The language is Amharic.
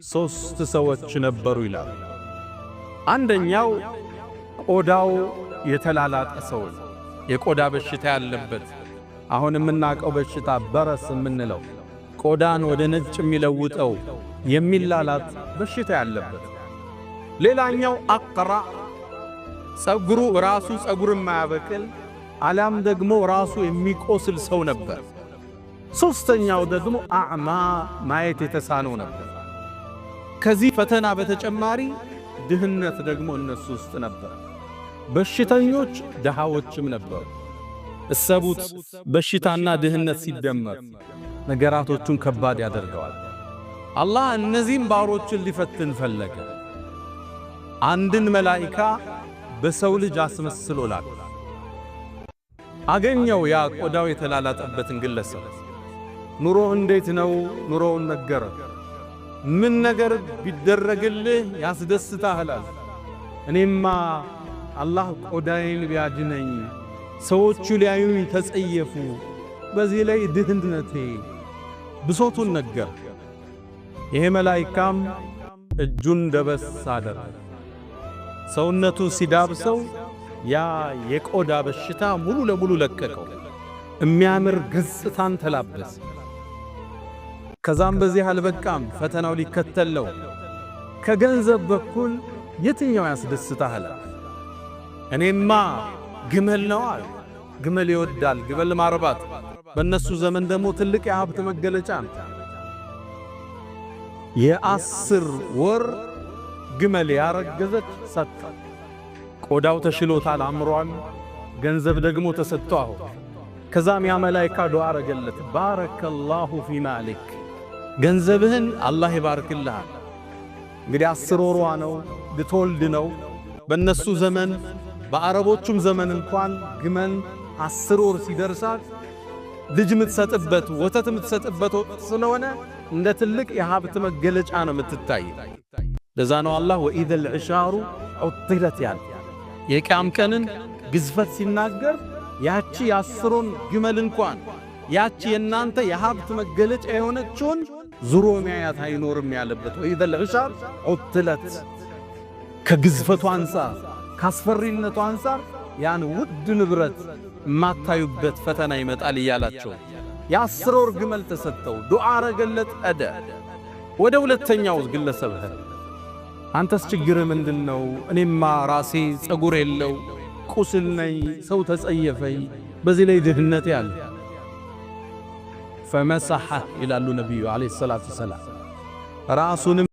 ሶስት ሰዎች ነበሩ ይላል። አንደኛው ቆዳው የተላላጠ ሰው የቆዳ በሽታ ያለበት አሁን የምናቀው በሽታ በረስ የምንለው ቆዳን ወደ ነጭ የሚለውጠው የሚላላጥ በሽታ ያለበት። ሌላኛው አቅራ ጸጉሩ ራሱ ጸጉር የማያበቅል አላም ደግሞ ራሱ የሚቆስል ሰው ነበር። ሶስተኛው ደግሞ አዕማ ማየት የተሳነው ነበር። ከዚህ ፈተና በተጨማሪ ድህነት ደግሞ እነሱ ውስጥ ነበር። በሽተኞች ደሃዎችም ነበሩ። እሰቡት፣ በሽታና ድህነት ሲደመር ነገራቶቹን ከባድ ያደርገዋል። አላህ እነዚህም ባሮችን ሊፈትን ፈለገ። አንድን መላኢካ በሰው ልጅ አስመስሎ ላከ። አገኘው ያ ቆዳው የተላላጠበትን ግለሰብ። ኑሮ እንዴት ነው? ኑሮውን ነገረ። ምን ነገር ቢደረግልህ ያስደስታል? እኔማ አላህ ቆዳዬን ቢያድነኝ ሰዎቹ ሊያዩኝ ተጸየፉ፣ በዚህ ላይ ድህነቴ ብሶቱን ነገር። ይሄ መላኢካም እጁን ደበስ አደረገ። ሰውነቱን ሲዳብሰው ያ የቆዳ በሽታ ሙሉ ለሙሉ ለቀቀው። የሚያምር ገጽታን ተላበሰ። ከዛም በዚህ አልበቃም፣ ፈተናው ሊከተለው። ከገንዘብ በኩል የትኛው ያስደስታል? እኔማ ግመል ነው አለ። ግመል ይወዳል፣ ግመል ማርባት በእነሱ ዘመን ደግሞ ትልቅ የሀብት መገለጫ ነው። የ10 ወር ግመል ያረገዘች ሰጣ። ቆዳው ተሽሎታል፣ አምሯል፣ ገንዘብ ደግሞ ተሰጥቷል። ከዛም ያ መላኢካ ዱዓ አረገለት፣ ባረከላሁ ፊ ማሊክ፣ ገንዘብህን አላህ ይባርክልህ። እንግዲህ 10 ወሯ ነው፣ ልትወልድ ነው። በእነሱ ዘመን በአረቦቹም ዘመን እንኳን ግመል 10 ወር ሲደርሳት ልጅ የምትሰጥበት ወተት የምትሰጥበት ወቅት ስለሆነ እንደ ትልቅ የሀብት መገለጫ ነው የምትታይ። ለዛ ነው አላህ ወኢዘል ዒሻሩ ዑጥለት ያለ የቂያም ቀንን ግዝፈት ሲናገር ያቺ የ10ሩን ግመል እንኳን ያቺ የናንተ የሀብት መገለጫ የሆነችውን ዙሮ ሚያያት አይኖርም ያለበት። ወኢዘል ዒሻር ዑጥለት ከግዝፈቱ አንፃር ካስፈሪነቱ አንፃር ያን ውድ ንብረት ማታዩበት ፈተና ይመጣል እያላቸው የ10 ወር ግመል ተሰጠው። ዱዓ አረገለት አደ ወደ ሁለተኛው ግለሰብ አንተስ ችግር ምንድነው? እኔማ ራሴ ጸጉር የለው ቁስል ነኝ፣ ሰው ተጸየፈኝ፣ በዚህ ላይ ድህነት ያለ ፈመሰሐ ይላሉ ነብዩ አለይሂ ሰላቱ ሰላም። ራሱንም